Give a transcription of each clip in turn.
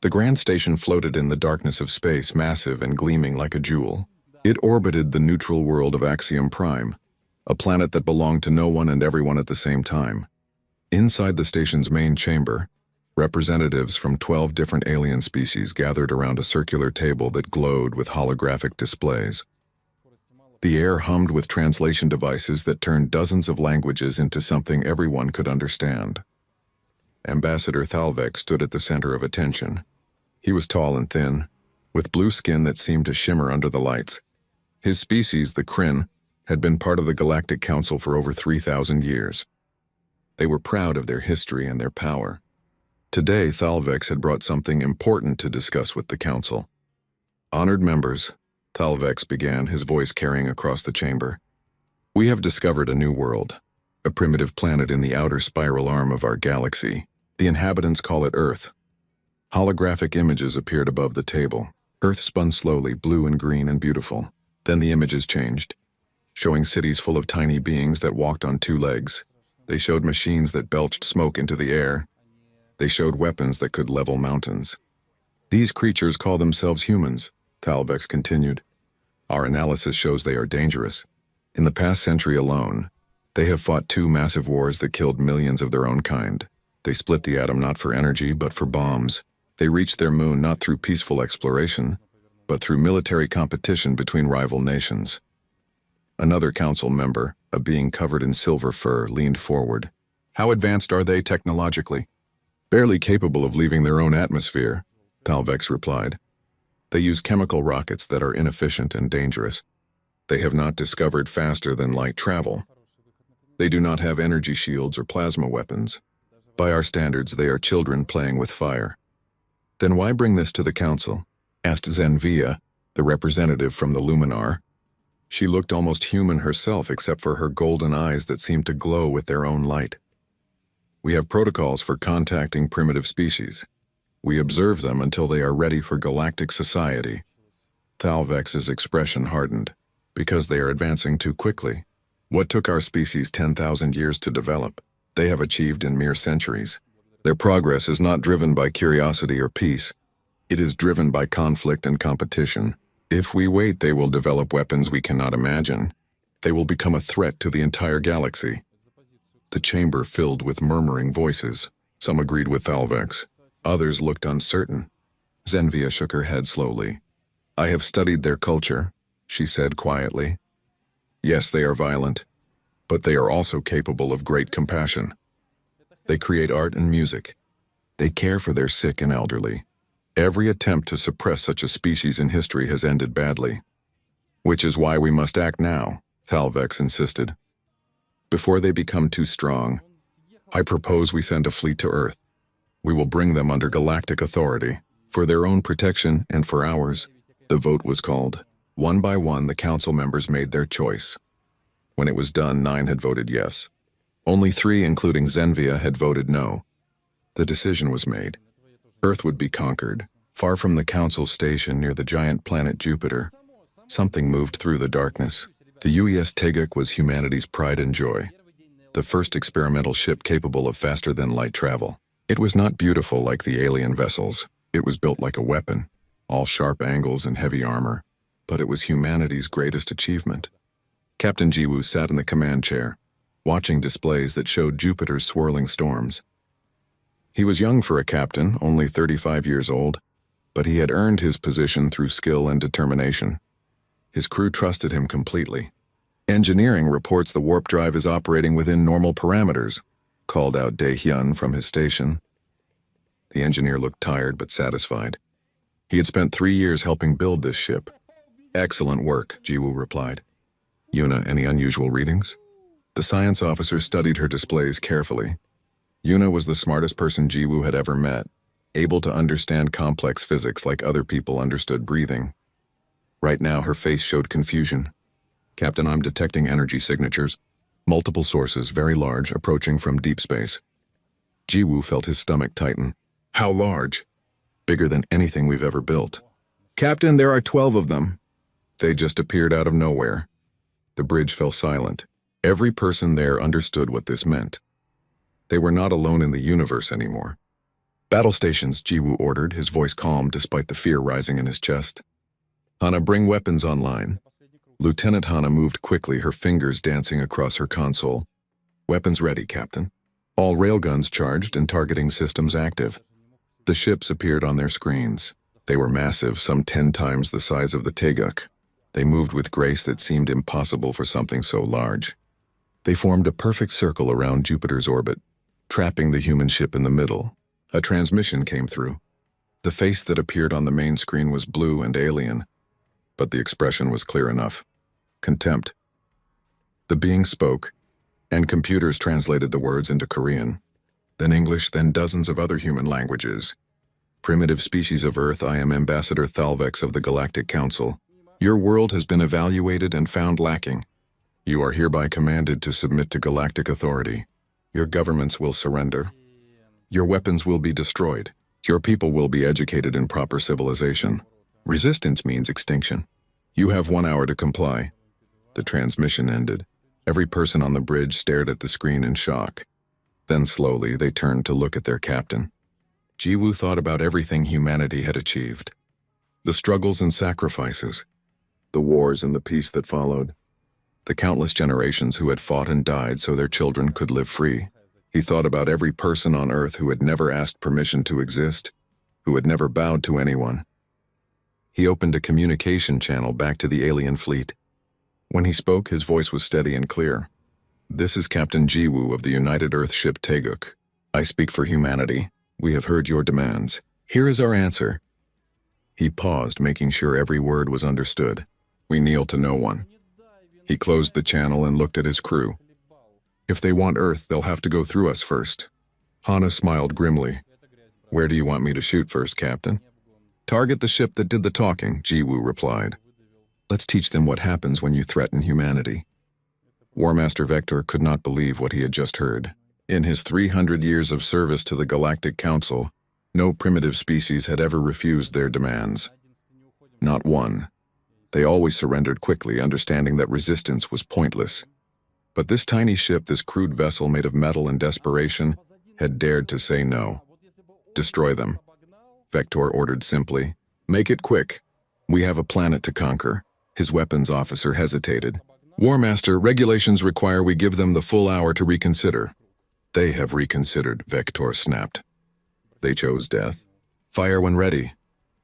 The grand station floated in the darkness of space, massive and gleaming like a jewel. It orbited the neutral world of Axiom Prime, a planet that belonged to no one and everyone at the same time. Inside the station's main chamber, representatives from 12 different alien species gathered around a circular table that glowed with holographic displays. The air hummed with translation devices that turned dozens of languages into something everyone could understand. Ambassador Thalvek stood at the center of attention. He was tall and thin, with blue skin that seemed to shimmer under the lights. His species, the Kryn, had been part of the Galactic Council for over 3,000 years. They were proud of their history and their power. Today, Thalvex had brought something important to discuss with the Council. Honored members, Thalvex began, his voice carrying across the chamber. We have discovered a new world, a primitive planet in the outer spiral arm of our galaxy. The inhabitants call it Earth. Holographic images appeared above the table. Earth spun slowly, blue and green and beautiful. Then the images changed, showing cities full of tiny beings that walked on two legs. They showed machines that belched smoke into the air. They showed weapons that could level mountains. These creatures call themselves humans, Thalvex continued. Our analysis shows they are dangerous. In the past century alone, they have fought two massive wars that killed millions of their own kind. They split the atom not for energy, but for bombs. They reached their moon not through peaceful exploration, but through military competition between rival nations. Another council member, a being covered in silver fur, leaned forward. How advanced are they technologically? Barely capable of leaving their own atmosphere, Thalvex replied. They use chemical rockets that are inefficient and dangerous. They have not discovered faster than light travel. They do not have energy shields or plasma weapons. By our standards, they are children playing with fire. Then why bring this to the council? Asked Zenvia, the representative from the Luminar. She looked almost human herself except for her golden eyes that seemed to glow with their own light. We have protocols for contacting primitive species. We observe them until they are ready for galactic society. Thalvex's expression hardened. Because they are advancing too quickly. What took our species 10,000 years to develop, they have achieved in mere centuries. Their progress is not driven by curiosity or peace. It is driven by conflict and competition. If we wait, they will develop weapons we cannot imagine. They will become a threat to the entire galaxy. The chamber filled with murmuring voices. Some agreed with Thalvex. Others looked uncertain. Zenvia shook her head slowly. I have studied their culture, she said quietly. Yes, they are violent, but they are also capable of great compassion. They create art and music. They care for their sick and elderly. Every attempt to suppress such a species in history has ended badly. Which is why we must act now, Thalvex insisted. Before they become too strong, I propose we send a fleet to Earth. We will bring them under galactic authority, for their own protection and for ours. The vote was called. One by one, the council members made their choice. When it was done, 9 had voted yes. Only 3, including Zenvia, had voted no. The decision was made. Earth would be conquered. Far from the council station near the giant planet Jupiter, something moved through the darkness. The UES Teguk was humanity's pride and joy. The first experimental ship capable of faster-than-light travel. It was not beautiful like the alien vessels. It was built like a weapon, all sharp angles and heavy armor. But it was humanity's greatest achievement. Captain Jiwoo sat in the command chair, watching displays that showed Jupiter's swirling storms. He was young for a captain, only 35 years old, but he had earned his position through skill and determination. His crew trusted him completely. Engineering reports the warp drive is operating within normal parameters, called out Dae-hyun from his station. The engineer looked tired but satisfied. He had spent 3 years helping build this ship. Excellent work, Jiwoo replied. Yuna, any unusual readings? The science officer studied her displays carefully. Yuna was the smartest person Jiwoo had ever met, able to understand complex physics like other people understood breathing. Right now, her face showed confusion. Captain, I'm detecting energy signatures. Multiple sources, very large, approaching from deep space. Jiwoo felt his stomach tighten. How large? Bigger than anything we've ever built. Captain, there are 12 of them. They just appeared out of nowhere. The bridge fell silent. Every person there understood what this meant. They were not alone in the universe anymore. Battle stations, Jiwoo ordered, his voice calm despite the fear rising in his chest. Hana, bring weapons online. Lieutenant Hana moved quickly, her fingers dancing across her console. Weapons ready, Captain. All railguns charged and targeting systems active. The ships appeared on their screens. They were massive, some 10 times the size of the Taeguk. They moved with grace that seemed impossible for something so large. They formed a perfect circle around Jupiter's orbit, trapping the human ship in the middle. A transmission came through. The face that appeared on the main screen was blue and alien, but the expression was clear enough. Contempt. The being spoke, and computers translated the words into Korean, then English, then dozens of other human languages. Primitive species of Earth, I am Ambassador Thalvex of the Galactic Council. Your world has been evaluated and found lacking. You are hereby commanded to submit to galactic authority. Your governments will surrender. Your weapons will be destroyed. Your people will be educated in proper civilization. Resistance means extinction. You have 1 hour to comply. The transmission ended. Every person on the bridge stared at the screen in shock. Then slowly they turned to look at their captain. Jiwoo thought about everything humanity had achieved. The struggles and sacrifices. The wars and the peace that followed. The countless generations who had fought and died so their children could live free. He thought about every person on Earth who had never asked permission to exist, who had never bowed to anyone. He opened a communication channel back to the alien fleet. When he spoke, his voice was steady and clear. This is Captain Jiwoo of the United Earth ship Taeguk. I speak for humanity. We have heard your demands. Here is our answer. He paused, making sure every word was understood. We kneel to no one. He closed the channel and looked at his crew. If they want Earth, they'll have to go through us first. Hana smiled grimly. Where do you want me to shoot first, Captain? Target the ship that did the talking, Jiwoo replied. Let's teach them what happens when you threaten humanity. War Master Vector could not believe what he had just heard. In his 300 years of service to the Galactic Council, no primitive species had ever refused their demands. Not one. They always surrendered quickly, understanding that resistance was pointless. But this tiny ship, this crude vessel made of metal and desperation, had dared to say no. Destroy them. Vector ordered simply. Make it quick. We have a planet to conquer. His weapons officer hesitated. War Master, regulations require we give them the full hour to reconsider. They have reconsidered, Vector snapped. They chose death. Fire when ready.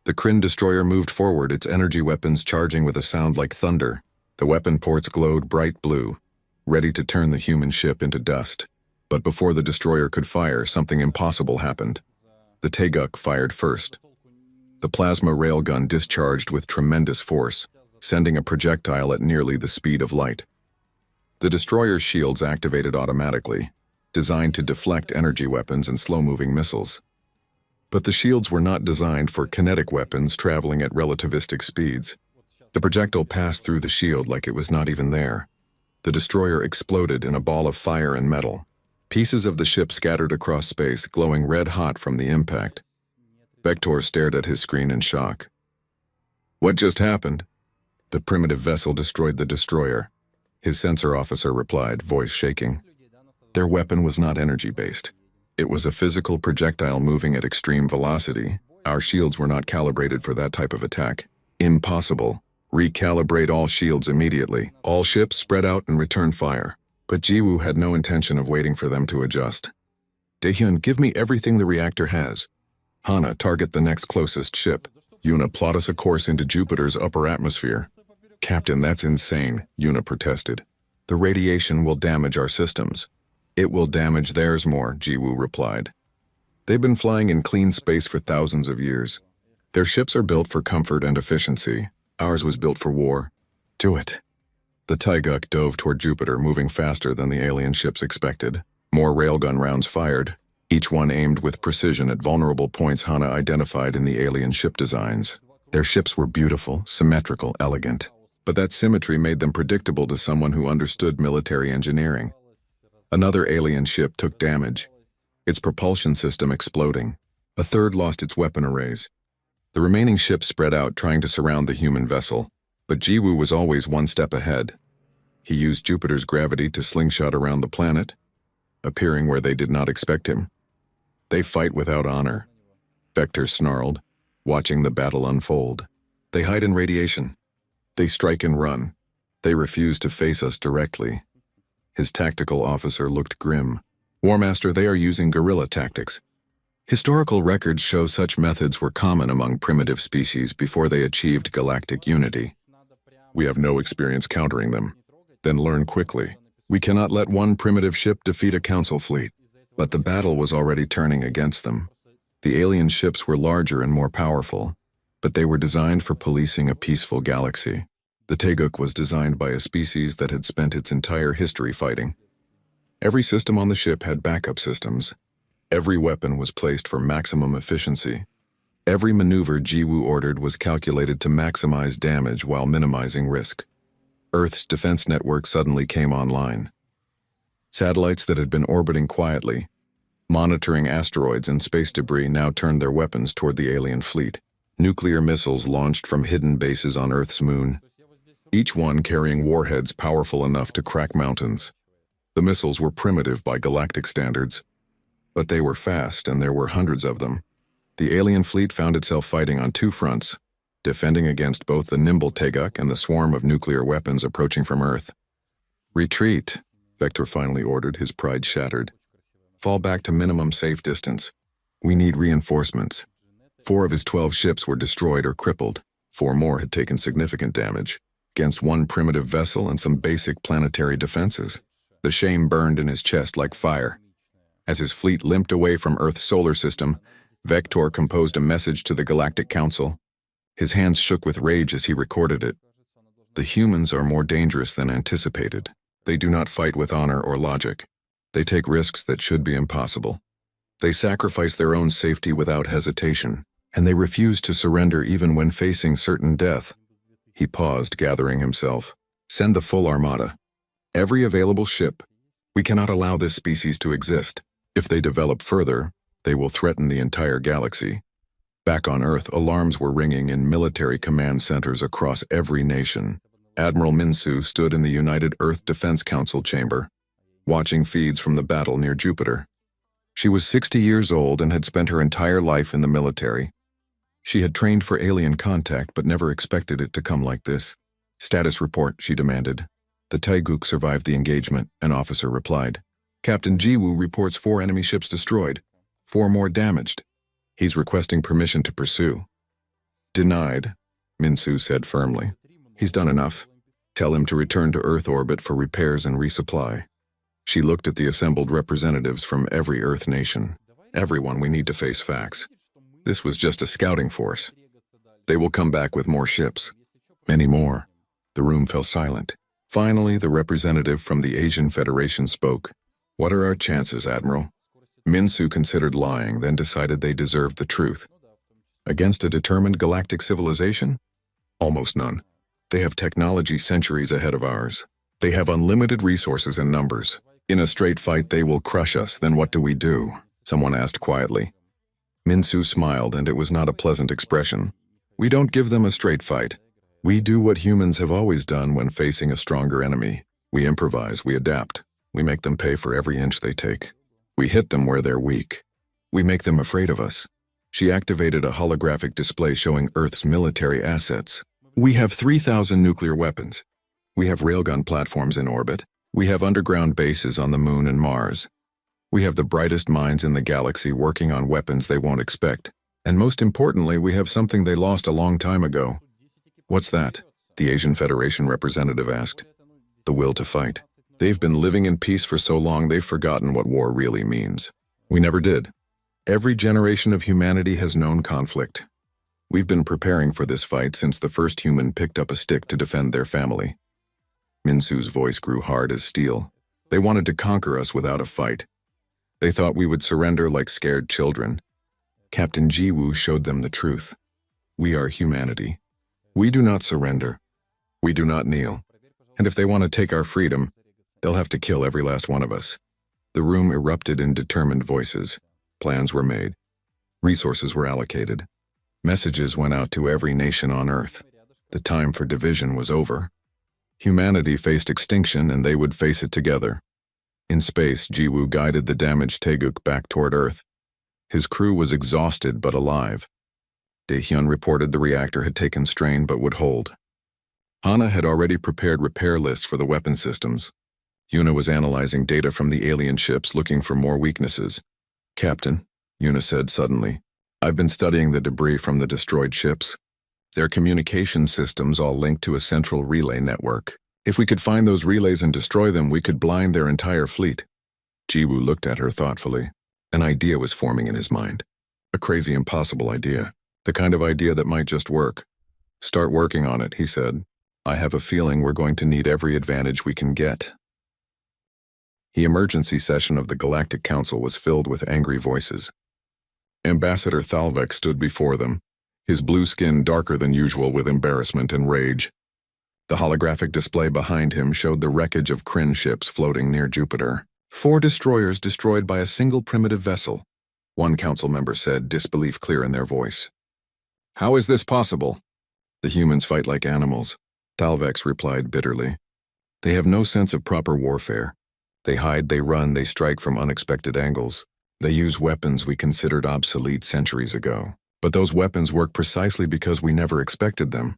The Kryn destroyer moved forward, its energy weapons charging with a sound like thunder. The weapon ports glowed bright blue, ready to turn the human ship into dust. But before the destroyer could fire, something impossible happened. The Taeguk fired first. The plasma railgun discharged with tremendous force, sending a projectile at nearly the speed of light. The destroyer's shields activated automatically, designed to deflect energy weapons and slow-moving missiles. But the shields were not designed for kinetic weapons traveling at relativistic speeds. The projectile passed through the shield like it was not even there. The destroyer exploded in a ball of fire and metal. Pieces of the ship scattered across space, glowing red-hot from the impact. Vector stared at his screen in shock. What just happened? The primitive vessel destroyed the destroyer. His sensor officer replied, voice shaking. Their weapon was not energy-based. It was a physical projectile moving at extreme velocity. Our shields were not calibrated for that type of attack. Impossible. Recalibrate all shields immediately. All ships spread out and return fire. But Jiwoo had no intention of waiting for them to adjust. Daehyun, give me everything the reactor has. Hana, target the next closest ship. Yuna, plot us a course into Jupiter's upper atmosphere. Captain, that's insane, Yuna protested. The radiation will damage our systems. It will damage theirs more, Jiwoo replied. They've been flying in clean space for thousands of years. Their ships are built for comfort and efficiency. Ours was built for war. Do it. The Taeguk dove toward Jupiter, moving faster than the alien ships expected. More railgun rounds fired, each one aimed with precision at vulnerable points Hana identified in the alien ship designs. Their ships were beautiful, symmetrical, elegant. But that symmetry made them predictable to someone who understood military engineering. Another alien ship took damage, its propulsion system exploding. A third lost its weapon arrays. The remaining ships spread out, trying to surround the human vessel. But Jiwoo was always one step ahead. He used Jupiter's gravity to slingshot around the planet, appearing where they did not expect him. They fight without honor. Vector snarled, watching the battle unfold. They hide in radiation. They strike and run. They refuse to face us directly. His tactical officer looked grim. War Master, they are using guerrilla tactics. Historical records show such methods were common among primitive species before they achieved galactic unity. We have no experience countering them. Then learn quickly. We cannot let one primitive ship defeat a council fleet. But the battle was already turning against them. The alien ships were larger and more powerful, but they were designed for policing a peaceful galaxy. The Taeguk was designed by a species that had spent its entire history fighting. Every system on the ship had backup systems. Every weapon was placed for maximum efficiency. Every maneuver Jiwoo ordered was calculated to maximize damage while minimizing risk. Earth's defense network suddenly came online. Satellites that had been orbiting quietly, monitoring asteroids and space debris, now turned their weapons toward the alien fleet. Nuclear missiles launched from hidden bases on Earth's moon, each one carrying warheads powerful enough to crack mountains. The missiles were primitive by galactic standards, but they were fast and there were hundreds of them. The alien fleet found itself fighting on two fronts, defending against both the nimble Taeguk and the swarm of nuclear weapons approaching from Earth. Retreat, Vector finally ordered, his pride shattered. Fall back to minimum safe distance. We need reinforcements. 4 of his 12 ships were destroyed or crippled. 4 more had taken significant damage, against 1 primitive vessel and some basic planetary defenses. The shame burned in his chest like fire. As his fleet limped away from Earth's solar system, Vector composed a message to the Galactic Council. His hands shook with rage as he recorded it. The humans are more dangerous than anticipated. They do not fight with honor or logic. They take risks that should be impossible. They sacrifice their own safety without hesitation, and they refuse to surrender even when facing certain death. He paused, gathering himself. Send the full armada. Every available ship. We cannot allow this species to exist. If they develop further, they will threaten the entire galaxy. Back on Earth, alarms were ringing in military command centers across every nation. Admiral Minsu stood in the United Earth Defense Council chamber, watching feeds from the battle near Jupiter. She was 60 years old and had spent her entire life in the military. She had trained for alien contact but never expected it to come like this. Status report, she demanded. The Taeguk survived the engagement, an officer replied. Captain Jiwoo reports 4 enemy ships destroyed, 4 more damaged. He's requesting permission to pursue. Denied, Minsu said firmly. He's done enough. Tell him to return to Earth orbit for repairs and resupply. She looked at the assembled representatives from every Earth nation. Everyone, we need to face facts. This was just a scouting force. They will come back with more ships. Many more. The room fell silent. Finally, the representative from the Asian Federation spoke. What are our chances, Admiral? Minsu considered lying, then decided they deserved the truth. Against a determined galactic civilization? Almost none. They have technology centuries ahead of ours. They have unlimited resources and numbers. In a straight fight, they will crush us. Then what do we do? Someone asked quietly. Minsu smiled, and it was not a pleasant expression. We don't give them a straight fight. We do what humans have always done when facing a stronger enemy. We improvise, we adapt. We make them pay for every inch they take. We hit them where they're weak. We make them afraid of us. She activated a holographic display showing Earth's military assets. We have 3,000 nuclear weapons. We have railgun platforms in orbit. We have underground bases on the Moon and Mars. We have the brightest minds in the galaxy working on weapons they won't expect. And most importantly, we have something they lost a long time ago. What's that? The Asian Federation representative asked. The will to fight. They've been living in peace for so long they've forgotten what war really means. We never did. Every generation of humanity has known conflict. We've been preparing for this fight since the first human picked up a stick to defend their family. Minsu's voice grew hard as steel. They wanted to conquer us without a fight. They thought we would surrender like scared children. Captain Jiwoo showed them the truth. We are humanity. We do not surrender. We do not kneel. And if they want to take our freedom, they'll have to kill every last one of us. The room erupted in determined voices. Plans were made. Resources were allocated. Messages went out to every nation on Earth. The time for division was over. Humanity faced extinction and they would face it together. In space, Jiwoo guided the damaged Taeguk back toward Earth. His crew was exhausted but alive. Daehyun reported the reactor had taken strain but would hold. Hana had already prepared repair lists for the weapon systems. Yuna was analyzing data from the alien ships looking for more weaknesses. "Captain," Yuna said suddenly, "I've been studying the debris from the destroyed ships. Their communication systems all linked to a central relay network. If we could find those relays and destroy them, we could blind their entire fleet." Jiwoo looked at her thoughtfully. An idea was forming in his mind. A crazy, impossible idea. The kind of idea that might just work. "Start working on it," he said. "I have a feeling we're going to need every advantage we can get." The emergency session of the Galactic Council was filled with angry voices. Ambassador Thalvek stood before them, his blue skin darker than usual with embarrassment and rage. The holographic display behind him showed the wreckage of Kryn ships floating near Jupiter. 4 destroyers destroyed by a single primitive vessel, one council member said, disbelief clear in their voice. "How is this possible?" "The humans fight like animals," Thalvex replied bitterly. "They have no sense of proper warfare. They hide, they run, they strike from unexpected angles. They use weapons we considered obsolete centuries ago. But those weapons work precisely because we never expected them."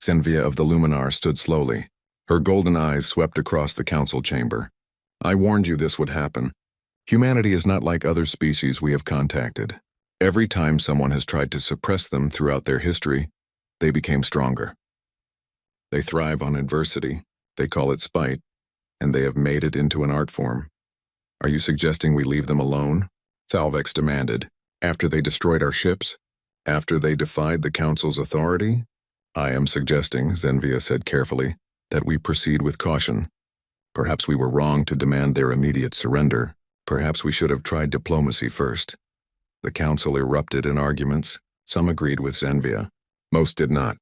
Zenvia of the Luminar stood slowly. Her golden eyes swept across the council chamber. "I warned you this would happen. Humanity is not like other species we have contacted. Every time someone has tried to suppress them throughout their history, they became stronger. They thrive on adversity, they call it spite, and they have made it into an art form. Are you suggesting we leave them alone?" Thalvex demanded. "After they destroyed our ships? After they defied the Council's authority?" "I am suggesting," Zenvia said carefully, "that we proceed with caution. Perhaps we were wrong to demand their immediate surrender. Perhaps we should have tried diplomacy first." The council erupted in arguments. Some agreed with Zenvia. Most did not.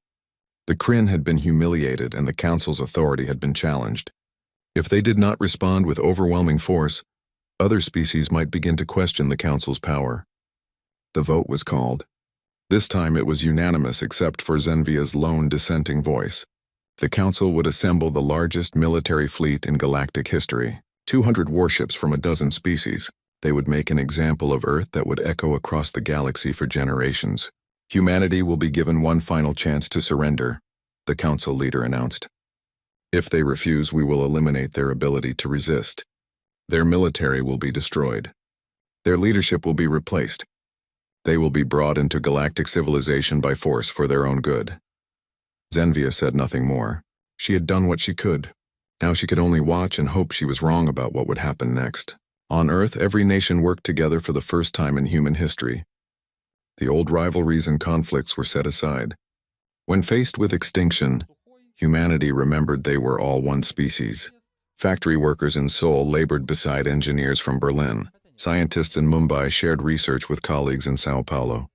The Kryn had been humiliated and the council's authority had been challenged. If they did not respond with overwhelming force, other species might begin to question the council's power. The vote was called. This time it was unanimous except for Zenvia's lone dissenting voice. The council would assemble the largest military fleet in galactic history, 200 warships from a dozen species. They would make an example of Earth that would echo across the galaxy for generations. "Humanity will be given one final chance to surrender," the council leader announced. "If they refuse, we will eliminate their ability to resist. Their military will be destroyed. Their leadership will be replaced. They will be brought into galactic civilization by force for their own good." Zenvia said nothing more. She had done what she could. Now she could only watch and hope she was wrong about what would happen next. On Earth, every nation worked together for the first time in human history. The old rivalries and conflicts were set aside. When faced with extinction, humanity remembered they were all one species. Factory workers in Seoul labored beside engineers from Berlin. Scientists in Mumbai shared research with colleagues in Sao Paulo.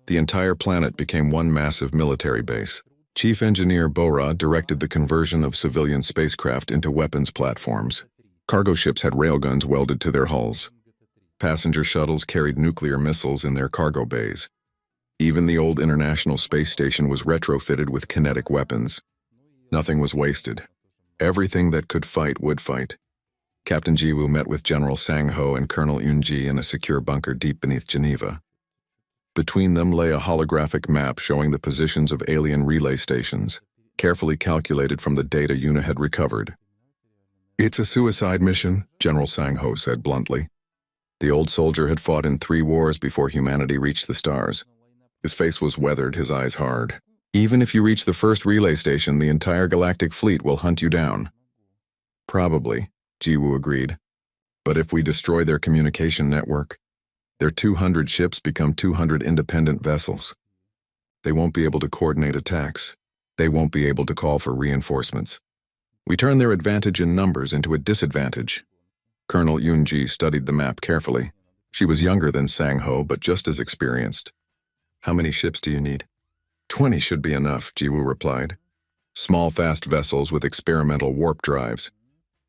The entire planet became one massive military base. Chief Engineer Bora directed the conversion of civilian spacecraft into weapons platforms. Cargo ships had railguns welded to their hulls. Passenger shuttles carried nuclear missiles in their cargo bays. Even the old International Space Station was retrofitted with kinetic weapons. Nothing was wasted. Everything that could fight would fight. Captain Jiwoo met with General Sang-ho and Colonel Eun-ji in a secure bunker deep beneath Geneva. Between them lay a holographic map showing the positions of alien relay stations, carefully calculated from the data Yuna had recovered. "It's a suicide mission," General Sang-ho said bluntly. The old soldier had fought in 3 wars before humanity reached the stars. His face was weathered, his eyes hard. "Even if you reach the first relay station, the entire galactic fleet will hunt you down." "Probably," Jiwoo agreed. "But if we destroy their communication network, their 200 ships become 200 independent vessels. They won't be able to coordinate attacks. They won't be able to call for reinforcements. We turn their advantage in numbers into a disadvantage." Colonel Eun-ji studied the map carefully. She was younger than Sang-ho, but just as experienced. "How many ships do you need?" 20 should be enough, Jiwoo replied. "Small, fast vessels with experimental warp drives.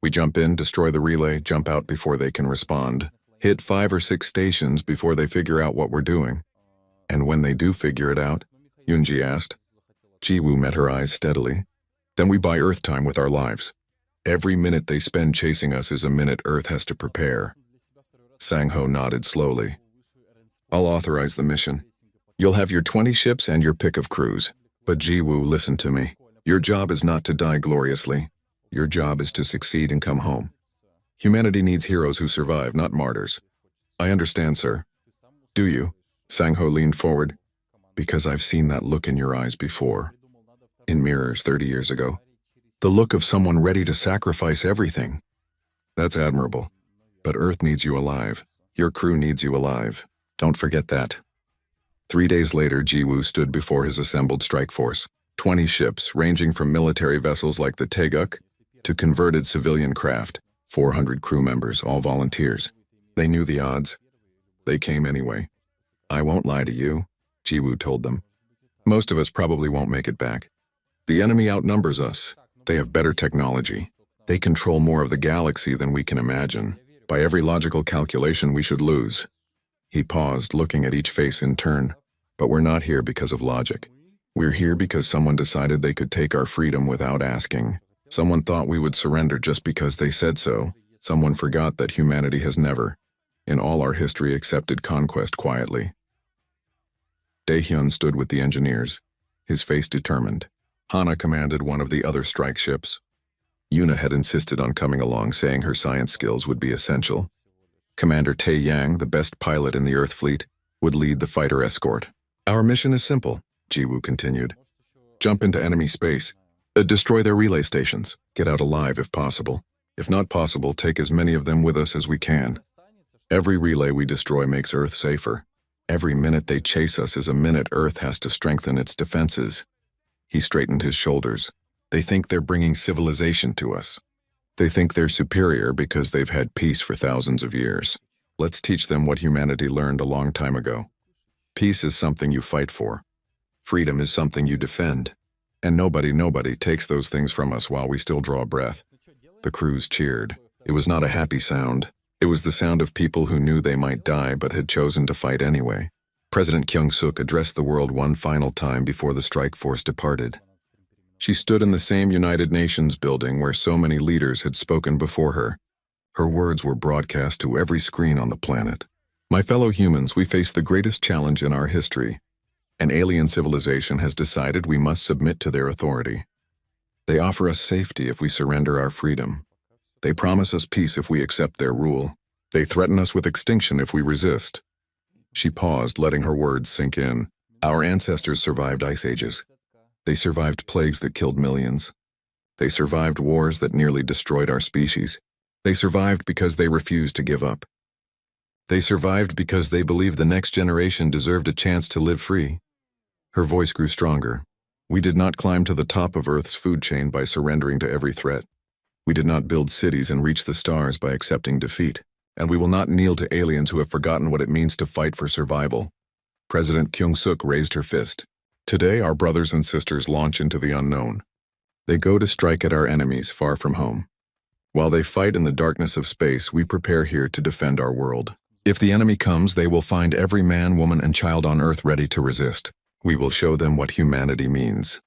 We jump in, destroy the relay, jump out before they can respond. Hit 5 or 6 stations before they figure out what we're doing." "And when they do figure it out?" Eun-ji asked. Jiwoo met her eyes steadily. "Then we buy Earth time with our lives. Every minute they spend chasing us is a minute Earth has to prepare." Sang-ho nodded slowly. I'll authorize the mission. You'll have your 20 ships and your pick of crews. But Jiwoo, listen to me. Your job is not to die gloriously. Your job is to succeed and come home. Humanity needs heroes who survive, not martyrs. I understand, sir. Do you? Sang-ho leaned forward. Because I've seen that look in your eyes before. In mirrors 30 years ago. The look of someone ready to sacrifice everything. That's admirable. But Earth needs you alive. Your crew needs you alive. Don't forget that. 3 days later, Jiwoo stood before his assembled strike force. 20 ships, ranging from military vessels like the Taeguk to converted civilian craft. 400 crew members, all volunteers. They knew the odds. They came anyway. I won't lie to you, Jiwoo told them. Most of us probably won't make it back. The enemy outnumbers us. They have better technology. They control more of the galaxy than we can imagine. By every logical calculation, we should lose. He paused, looking at each face in turn. But we're not here because of logic. We're here because someone decided they could take our freedom without asking. Someone thought we would surrender just because they said so. Someone forgot that humanity has never, in all our history, accepted conquest quietly. Daehyun stood with the engineers, his face determined. Hana commanded one of the other strike ships. Yuna had insisted on coming along, saying her science skills would be essential. Commander Tae Yang, the best pilot in the Earth fleet, would lead the fighter escort. Our mission is simple, Jiwoo continued. Jump into enemy space. Destroy their relay stations. Get out alive if possible. If not possible, take as many of them with us as we can. Every relay we destroy makes Earth safer. Every minute they chase us is a minute Earth has to strengthen its defenses. He straightened his shoulders. They think they're bringing civilization to us. They think they're superior because they've had peace for thousands of years. Let's teach them what humanity learned a long time ago. Peace is something you fight for. Freedom is something you defend. And nobody takes those things from us while we still draw breath. The crews cheered. It was not a happy sound. It was the sound of people who knew they might die but had chosen to fight anyway. President Kyung-suk addressed the world one final time before the strike force departed. She stood in the same United Nations building where so many leaders had spoken before her. Her words were broadcast to every screen on the planet. My fellow humans, we face the greatest challenge in our history. An alien civilization has decided we must submit to their authority. They offer us safety if we surrender our freedom. They promise us peace if we accept their rule. They threaten us with extinction if we resist. She paused, letting her words sink in. Our ancestors survived ice ages. They survived plagues that killed millions. They survived wars that nearly destroyed our species. They survived because they refused to give up. They survived because they believed the next generation deserved a chance to live free. Her voice grew stronger. We did not climb to the top of Earth's food chain by surrendering to every threat. We did not build cities and reach the stars by accepting defeat. And we will not kneel to aliens who have forgotten what it means to fight for survival. President Kyung-suk raised her fist. Today, our brothers and sisters launch into the unknown. They go to strike at our enemies far from home. While they fight in the darkness of space, we prepare here to defend our world. If the enemy comes, they will find every man, woman, and child on Earth ready to resist. We will show them what humanity means.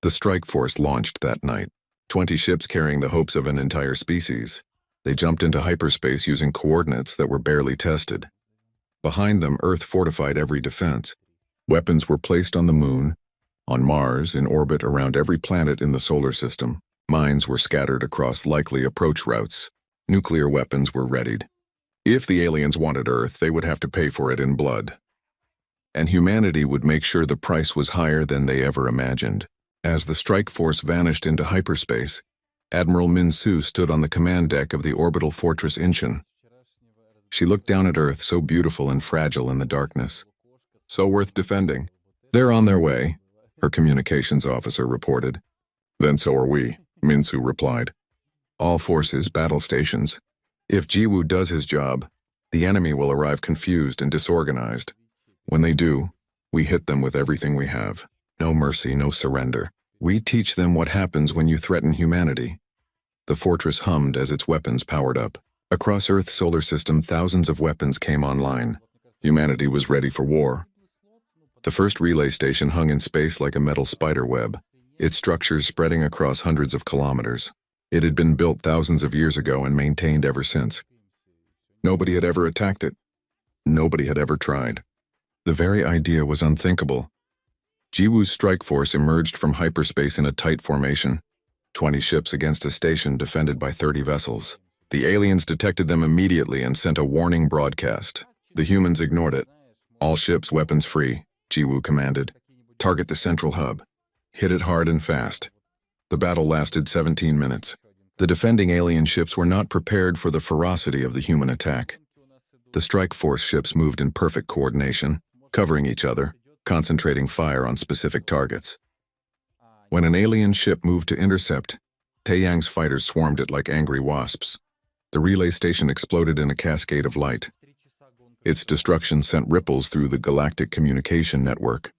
The strike force launched that night. 20 ships carrying the hopes of an entire species. They jumped into hyperspace using coordinates that were barely tested. Behind them, Earth fortified every defense. Weapons were placed on the Moon, on Mars, in orbit around every planet in the solar system. Mines were scattered across likely approach routes. Nuclear weapons were readied. If the aliens wanted Earth, they would have to pay for it in blood. And humanity would make sure the price was higher than they ever imagined. As the strike force vanished into hyperspace, Admiral Min-soo stood on the command deck of the orbital fortress Incheon. She looked down at Earth, so beautiful and fragile in the darkness. So worth defending. They're on their way, her communications officer reported. Then so are we, Min-soo replied. All forces, battle stations. If Jiwoo does his job, the enemy will arrive confused and disorganized. When they do, we hit them with everything we have. No mercy, no surrender. We teach them what happens when you threaten humanity. The fortress hummed as its weapons powered up. Across Earth's solar system, thousands of weapons came online. Humanity was ready for war. The first relay station hung in space like a metal spider web, its structures spreading across hundreds of kilometers. It had been built thousands of years ago and maintained ever since. Nobody had ever attacked it. Nobody had ever tried. The very idea was unthinkable. Jiwoo's strike force emerged from hyperspace in a tight formation, 20 ships against a station defended by 30 vessels. The aliens detected them immediately and sent a warning broadcast. The humans ignored it. All ships weapons free, Jiwoo commanded. Target the central hub. Hit it hard and fast. The battle lasted 17 minutes. The defending alien ships were not prepared for the ferocity of the human attack. The strike force ships moved in perfect coordination, covering each other, concentrating fire on specific targets. When an alien ship moved to intercept, Taeyang's fighters swarmed it like angry wasps. The relay station exploded in a cascade of light. Its destruction sent ripples through the galactic communication network.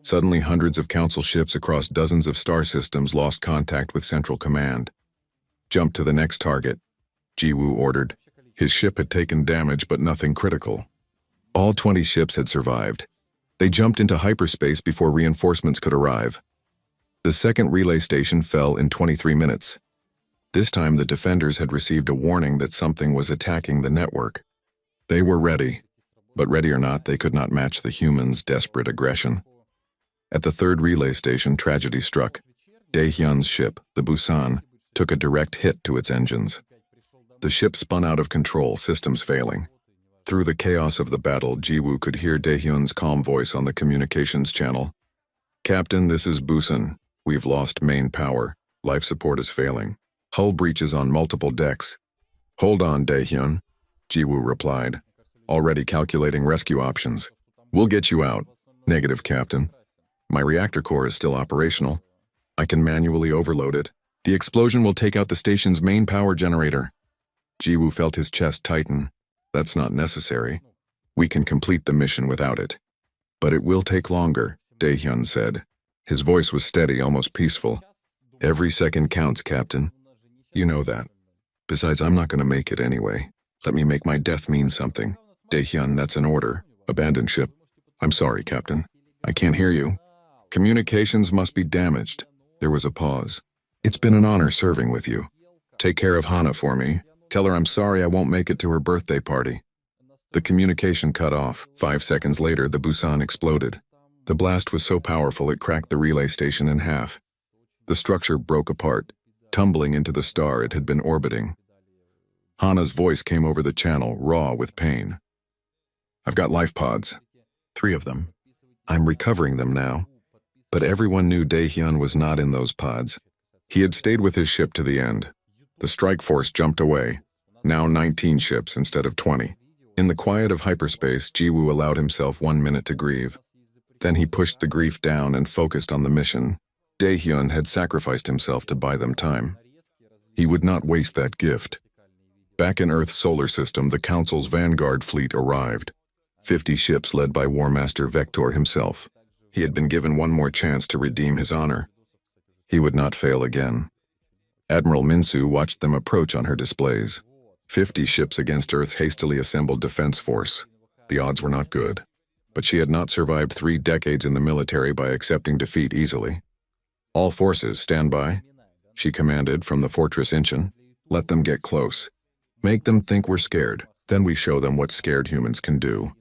Suddenly, hundreds of council ships across dozens of star systems lost contact with Central Command. Jump to the next target, Jiwoo ordered. His ship had taken damage, but nothing critical. All 20 ships had survived. They jumped into hyperspace before reinforcements could arrive. The second relay station fell in 23 minutes. This time, the defenders had received a warning that something was attacking the network. They were ready, but ready or not, they could not match the humans' desperate aggression. At the third relay station, tragedy struck. Daehyun's ship, the Busan, took a direct hit to its engines. The ship spun out of control, systems failing. Through the chaos of the battle, Jiwoo could hear Daehyun's calm voice on the communications channel. "Captain, this is Busan. We've lost main power. Life support is failing. Hull breaches on multiple decks." "Hold on, Daehyun," Jiwoo replied, already calculating rescue options. "We'll get you out." "Negative, Captain. My reactor core is still operational. I can manually overload it. The explosion will take out the station's main power generator." Jiwoo felt his chest tighten. "That's not necessary. We can complete the mission without it." "But it will take longer," Daehyun said. His voice was steady, almost peaceful. "Every second counts, Captain. You know that. Besides, I'm not going to make it anyway. Let me make my death mean something." "Daehyun, that's an order. Abandon ship." "I'm sorry, Captain. I can't hear you." "Communications must be damaged." There was a pause. "It's been an honor serving with you. Take care of Hana for me. Tell her I'm sorry I won't make it to her birthday party." The communication cut off. 5 seconds later, the Busan exploded. The blast was so powerful it cracked the relay station in half. The structure broke apart, tumbling into the star it had been orbiting. Hana's voice came over the channel, raw with pain. "I've got life pods. 3 of them. I'm recovering them now." But everyone knew Daehyun was not in those pods. He had stayed with his ship to the end. The strike force jumped away. Now 19 ships instead of 20. In the quiet of hyperspace, Jiwoo allowed himself 1 minute to grieve. Then he pushed the grief down and focused on the mission. Daehyun had sacrificed himself to buy them time. He would not waste that gift. Back in Earth's solar system, the Council's vanguard fleet arrived. 50 ships led by War Master Vector himself. He had been given one more chance to redeem his honor. He would not fail again. Admiral Minsu watched them approach on her displays. 50 ships against Earth's hastily assembled defense force. The odds were not good. But she had not survived 3 decades in the military by accepting defeat easily. "All forces, stand by," she commanded from the Fortress Incheon. "Let them get close. Make them think we're scared. Then we show them what scared humans can do."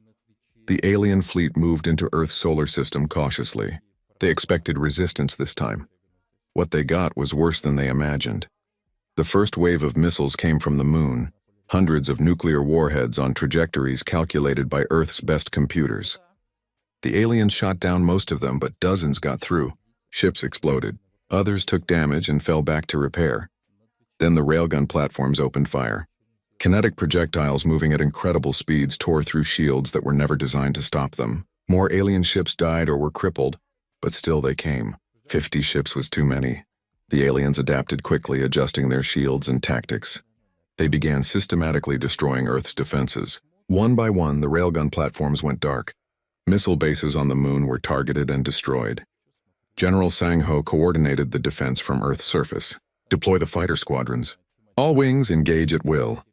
The alien fleet moved into Earth's solar system cautiously. They expected resistance this time. What they got was worse than they imagined. The first wave of missiles came from the moon, hundreds of nuclear warheads on trajectories calculated by Earth's best computers. The aliens shot down most of them, but dozens got through. Ships exploded. Others took damage and fell back to repair. Then the railgun platforms opened fire. Kinetic projectiles moving at incredible speeds tore through shields that were never designed to stop them. More alien ships died or were crippled, but still they came. 50 ships was too many. The aliens adapted quickly, adjusting their shields and tactics. They began systematically destroying Earth's defenses. One by one, the railgun platforms went dark. Missile bases on the moon were targeted and destroyed. General Sang-ho coordinated the defense from Earth's surface. "Deploy the fighter squadrons. All wings engage at will."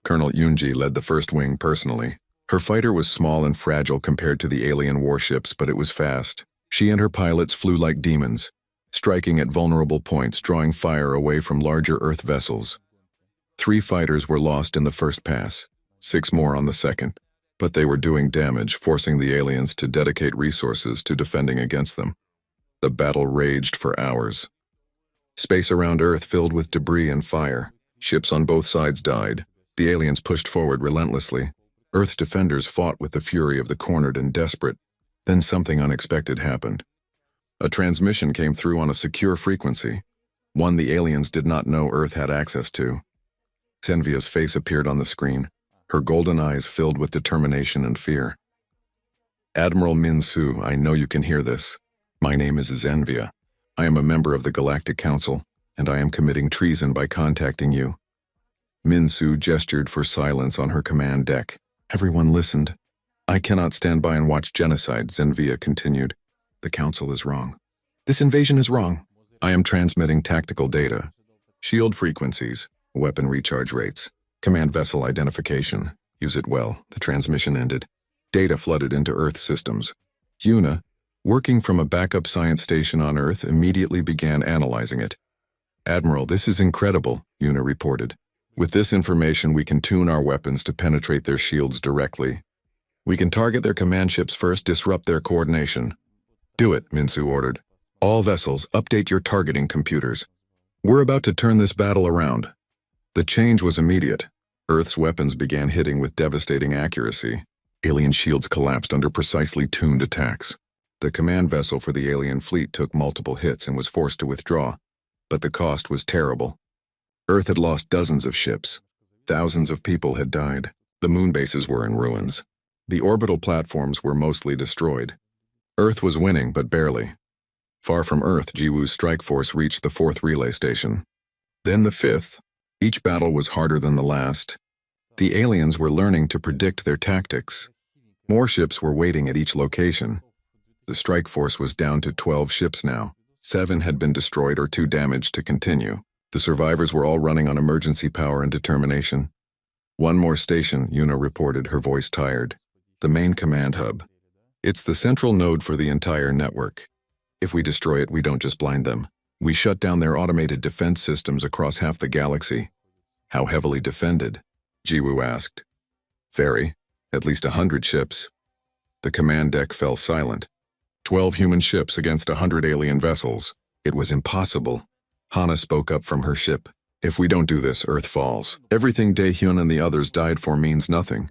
Colonel Yoonji led the first wing personally. Her fighter was small and fragile compared to the alien warships, but it was fast. She and her pilots flew like demons, striking at vulnerable points, drawing fire away from larger Earth vessels. 3 fighters were lost in the first pass, 6 more on the second. But they were doing damage, forcing the aliens to dedicate resources to defending against them. The battle raged for hours. Space around Earth filled with debris and fire. Ships on both sides died. The aliens pushed forward relentlessly. Earth's defenders fought with the fury of the cornered and desperate. Then something unexpected happened. A transmission came through on a secure frequency, one the aliens did not know Earth had access to. Zenvia's face appeared on the screen, her golden eyes filled with determination and fear. Admiral Min-Su, I know you can hear this. My name is Zenvia. I am a member of the Galactic Council, and I am committing treason by contacting you. Min-Su gestured for silence on her command deck. Everyone listened. I cannot stand by and watch genocide, Zenvia continued. The Council is wrong. This invasion is wrong. I am transmitting tactical data. Shield frequencies, weapon recharge rates, command vessel identification. Use it well. The transmission ended. Data flooded into Earth systems. Yuna, working from a backup science station on Earth, immediately began analyzing it. Admiral, this is incredible, Yuna reported. With this information, we can tune our weapons to penetrate their shields directly. We can target their command ships first, disrupt their coordination. Do it, Min-Su ordered. All vessels, update your targeting computers. We're about to turn this battle around. The change was immediate. Earth's weapons began hitting with devastating accuracy. Alien shields collapsed under precisely tuned attacks. The command vessel for the alien fleet took multiple hits and was forced to withdraw. But the cost was terrible. Earth had lost dozens of ships. Thousands of people had died. The moon bases were in ruins. The orbital platforms were mostly destroyed. Earth was winning, but barely. Far from Earth, Jiwoo's strike force reached the 4th relay station. Then the 5th. Each battle was harder than the last. The aliens were learning to predict their tactics. More ships were waiting at each location. The strike force was down to 12 ships now. 7 had been destroyed or too damaged to continue. The survivors were all running on emergency power and determination. One more station, Yuna reported, her voice tired. The main command hub. It's the central node for the entire network. If we destroy it, we don't just blind them. We shut down their automated defense systems across half the galaxy. How heavily defended? Jiwoo asked. Very. At least 100 ships. The command deck fell silent. 12 human ships against 100 alien vessels. It was impossible. Hana spoke up from her ship. If we don't do this, Earth falls. Everything Daehyun and the others died for means nothing.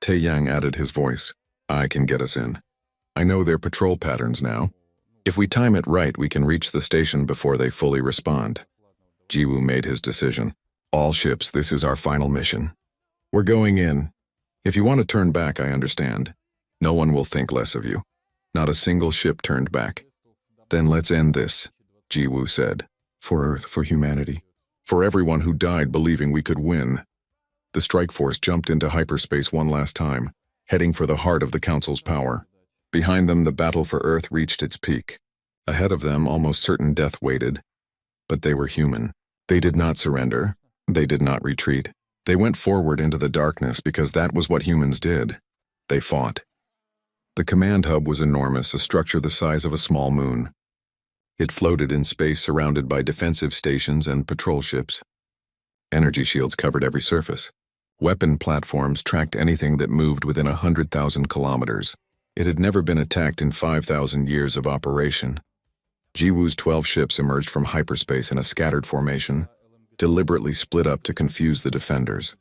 Tae-yang added his voice. I can get us in. I know their patrol patterns now. If we time it right, we can reach the station before they fully respond. Jiwoo made his decision. All ships, this is our final mission. We're going in. If you want to turn back, I understand. No one will think less of you. Not a single ship turned back. Then let's end this, Jiwoo said. For Earth, for humanity. For everyone who died believing we could win. The strike force jumped into hyperspace one last time, heading for the heart of the Council's power. Behind them, the battle for Earth reached its peak. Ahead of them, almost certain death waited. But they were human. They did not surrender. They did not retreat. They went forward into the darkness because that was what humans did. They fought. The command hub was enormous, a structure the size of a small moon. It floated in space surrounded by defensive stations and patrol ships. Energy shields covered every surface. Weapon platforms tracked anything that moved within 100,000 kilometers. It had never been attacked in 5,000 years of operation. Jiwoo's 12 ships emerged from hyperspace in a scattered formation, deliberately split up to confuse the defenders.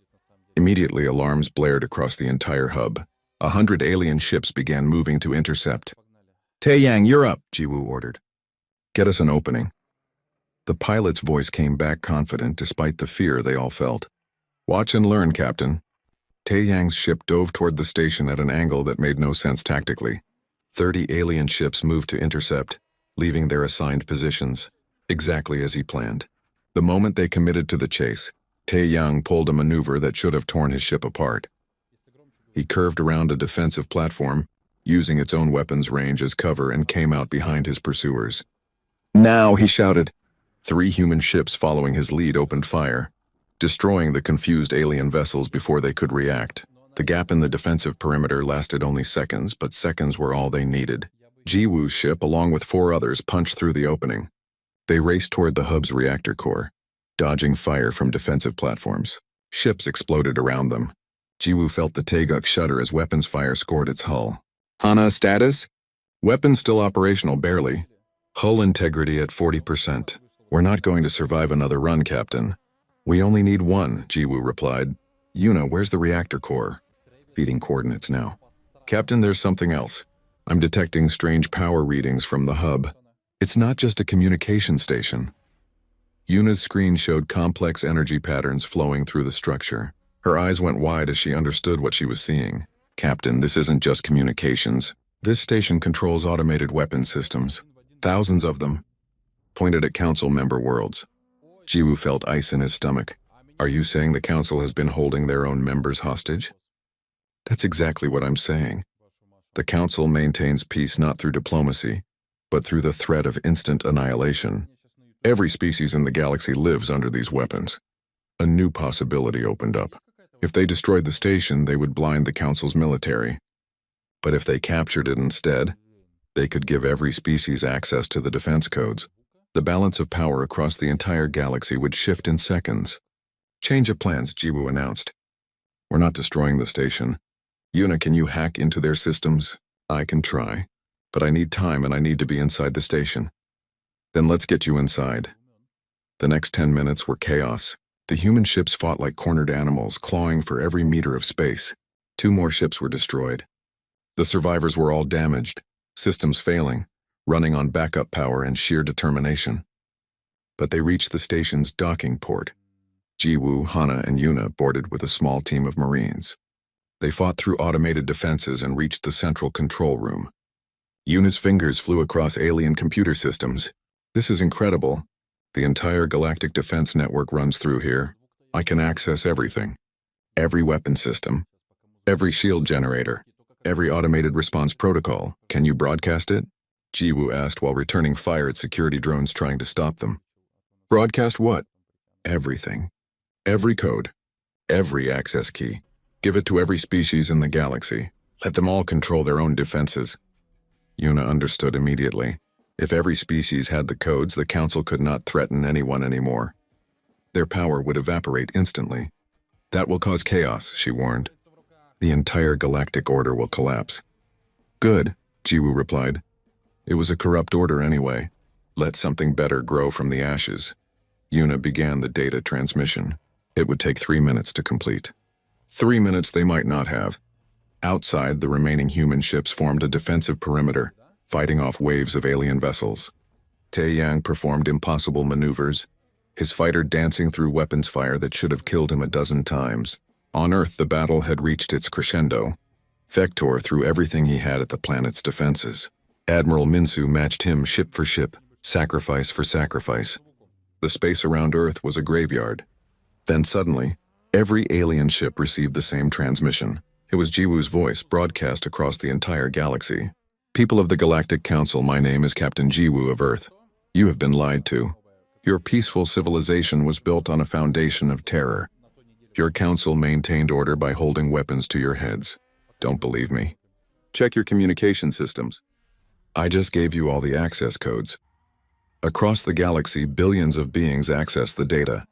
Immediately, alarms blared across the entire hub. 100 alien ships began moving to intercept. Tae-yang, you're up, Jiwoo ordered. Get us an opening. The pilot's voice came back confident despite the fear they all felt. Watch and learn, Captain. Tae-yang's ship dove toward the station at an angle that made no sense tactically. 30 alien ships moved to intercept, leaving their assigned positions, exactly as he planned. The moment they committed to the chase, Tae-yang pulled a maneuver that should have torn his ship apart. He curved around a defensive platform, using its own weapons range as cover, and came out behind his pursuers. Now, he shouted. 3 human ships following his lead opened fire, destroying the confused alien vessels before they could react. The gap in the defensive perimeter lasted only seconds, but seconds were all they needed. Jiwoo's ship, along with 4 others, punched through the opening. They raced toward the hub's reactor core, dodging fire from defensive platforms. Ships exploded around them. Jiwoo felt the Taeguk shudder as weapons fire scored its hull. Hana status? Weapons still operational, barely. Hull integrity at 40%. We're not going to survive another run, Captain. We only need one, Jiwoo replied. Yuna, where's the reactor core? Feeding coordinates now. Captain, there's something else. I'm detecting strange power readings from the hub. It's not just a communication station. Yuna's screen showed complex energy patterns flowing through the structure. Her eyes went wide as she understood what she was seeing. Captain, this isn't just communications. This station controls automated weapon systems. Thousands of them. Pointed at Council member worlds. Jiwoo felt ice in his stomach. Are you saying the Council has been holding their own members hostage? That's exactly what I'm saying. The Council maintains peace not through diplomacy, but through the threat of instant annihilation. Every species in the galaxy lives under these weapons. A new possibility opened up. If they destroyed the station, they would blind the Council's military. But if they captured it instead, they could give every species access to the defense codes. The balance of power across the entire galaxy would shift in seconds. Change of plans, Jiwoo announced. We're not destroying the station. Yuna, can you hack into their systems? I can try, but I need time and I need to be inside the station. Then let's get you inside. The next 10 minutes were chaos. The human ships fought like cornered animals, clawing for every meter of space. 2 more ships were destroyed. The survivors were all damaged, systems failing, running on backup power and sheer determination. But they reached the station's docking port. Jiwoo, Hana, and Yuna boarded with a small team of Marines. They fought through automated defenses and reached the central control room. Yuna's fingers flew across alien computer systems. This is incredible. The entire galactic defense network runs through here. I can access everything. Every weapon system. Every shield generator. Every automated response protocol. Can you broadcast it? Jiwoo asked while returning fire at security drones trying to stop them. Broadcast what? Everything. Every code. Every access key. Give it to every species in the galaxy. Let them all control their own defenses. Yuna understood immediately. If every species had the codes, the Council could not threaten anyone anymore. Their power would evaporate instantly. That will cause chaos, she warned. The entire galactic order will collapse. Good, Jiwoo replied. It was a corrupt order anyway. Let something better grow from the ashes. Yuna began the data transmission. It would take 3 minutes to complete. 3 minutes they might not have. Outside, the remaining human ships formed a defensive perimeter, fighting off waves of alien vessels. Taeyang performed impossible maneuvers, his fighter dancing through weapons fire that should have killed him a dozen times. On Earth, the battle had reached its crescendo. Vector threw everything he had at the planet's defenses. Admiral Minsu matched him ship for ship, sacrifice for sacrifice. The space around Earth was a graveyard. Then suddenly, every alien ship received the same transmission. It was Jiwoo's voice broadcast across the entire galaxy. People of the Galactic Council, my name is Captain Jiwoo of Earth. You have been lied to. Your peaceful civilization was built on a foundation of terror. Your council maintained order by holding weapons to your heads. Don't believe me? Check your communication systems. I just gave you all the access codes. Across the galaxy, billions of beings access the data.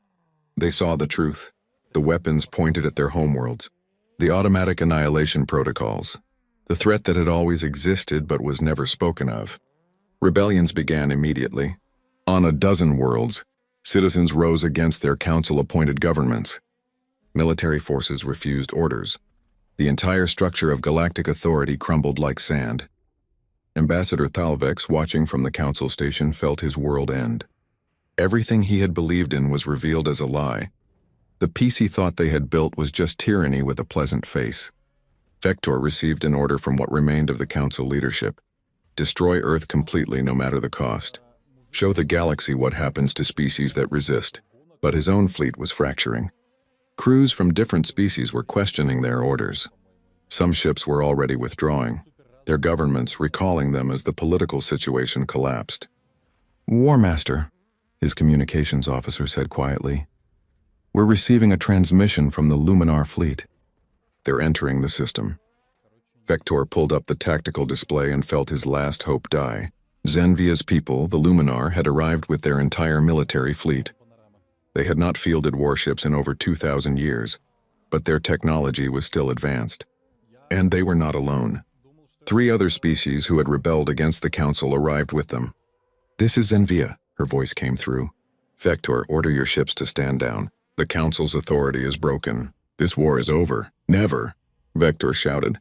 They saw the truth. The weapons pointed at their homeworlds. The automatic annihilation protocols. The threat that had always existed but was never spoken of. Rebellions began immediately. On a dozen worlds, citizens rose against their council-appointed governments. Military forces refused orders. The entire structure of galactic authority crumbled like sand. Ambassador Thalvex, watching from the council station, felt his world end. Everything he had believed in was revealed as a lie. The peace he thought they had built was just tyranny with a pleasant face. Vector received an order from what remained of the council leadership. Destroy Earth completely no matter the cost. Show the galaxy what happens to species that resist. But his own fleet was fracturing. Crews from different species were questioning their orders. Some ships were already withdrawing, their governments recalling them as the political situation collapsed. War Master, his communications officer said quietly. We're receiving a transmission from the Luminar fleet. They're entering the system. Vector pulled up the tactical display and felt his last hope die. Zenvia's people, the Luminar, had arrived with their entire military fleet. They had not fielded warships in over 2,000 years. but their technology was still advanced. And they were not alone. 3 other species who had rebelled against the Council arrived with them. "This is Zenvia," her voice came through. "Vector, order your ships to stand down. The Council's authority is broken. This war is over." "Never," Vector shouted.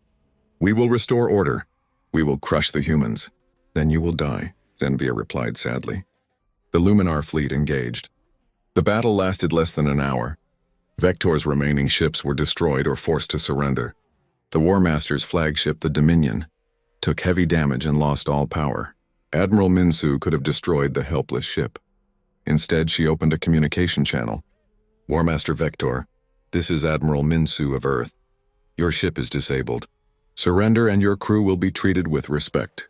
"We will restore order. We will crush the humans." "Then you will die," Zenvia replied sadly. The Luminar fleet engaged. The battle lasted less than an hour. Vector's remaining ships were destroyed or forced to surrender. The War Master's flagship, the Dominion, took heavy damage and lost all power. Admiral Minsu could have destroyed the helpless ship. Instead, she opened a communication channel. "War Master Vector, this is Admiral Minsu of Earth. Your ship is disabled. Surrender and your crew will be treated with respect."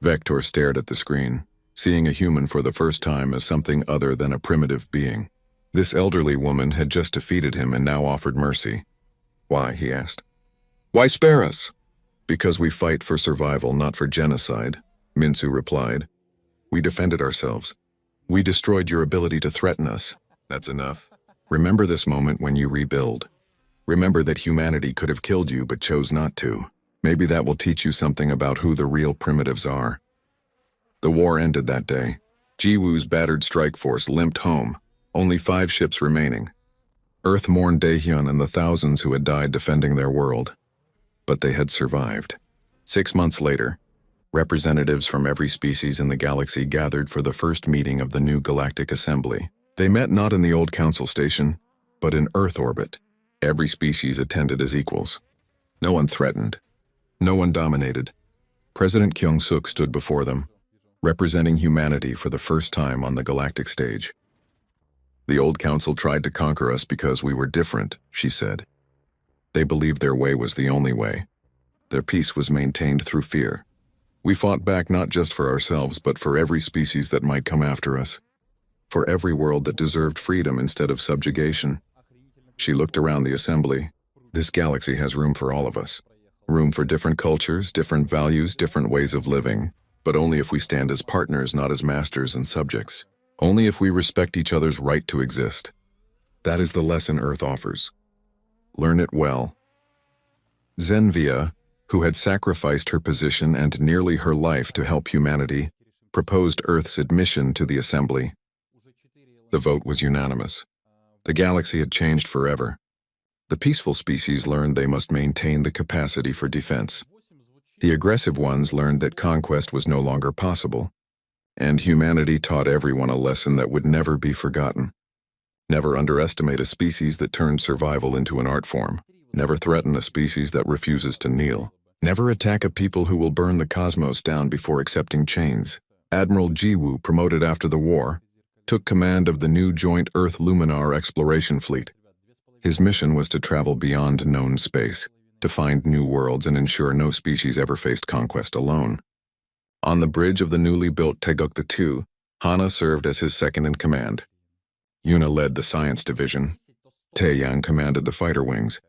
Vector stared at the screen, seeing a human for the first time as something other than a primitive being. This elderly woman had just defeated him and now offered mercy. "Why?" he asked. "Why spare us?" "Because we fight for survival, not for genocide," Minsu replied. "We defended ourselves. We destroyed your ability to threaten us. That's enough. Remember this moment when you rebuild. Remember that humanity could have killed you but chose not to. Maybe that will teach you something about who the real primitives are." The war ended that day. Jiwoo's battered strike force limped home, only 5 ships remaining. Earth mourned Daehyun and the thousands who had died defending their world. But they had survived. 6 months later, representatives from every species in the galaxy gathered for the first meeting of the new Galactic Assembly. They met not in the old Council Station, but in Earth orbit. Every species attended as equals. No one threatened. No one dominated. President Kyung-suk stood before them, representing humanity for the first time on the galactic stage. "The old Council tried to conquer us because we were different," she said. "They believed their way was the only way. Their peace was maintained through fear. We fought back not just for ourselves, but for every species that might come after us. For every world that deserved freedom instead of subjugation." She looked around the assembly. "This galaxy has room for all of us. Room for different cultures, different values, different ways of living. But only if we stand as partners, not as masters and subjects. Only if we respect each other's right to exist. That is the lesson Earth offers. Learn it well." Zenvia, who had sacrificed her position and nearly her life to help humanity, proposed Earth's admission to the assembly. The vote was unanimous. The galaxy had changed forever. The peaceful species learned they must maintain the capacity for defense. The aggressive ones learned that conquest was no longer possible. And humanity taught everyone a lesson that would never be forgotten. Never underestimate a species that turns survival into an art form. Never threaten a species that refuses to kneel. Never attack a people who will burn the cosmos down before accepting chains. Admiral Jiwoo, promoted after the war, took command of the new joint Earth Luminar exploration fleet. His mission was to travel beyond known space, to find new worlds and ensure no species ever faced conquest alone. On the bridge of the newly built Taeguk II, Hana served as his second in command. Yuna led the science division. Taeyang commanded the fighter wings.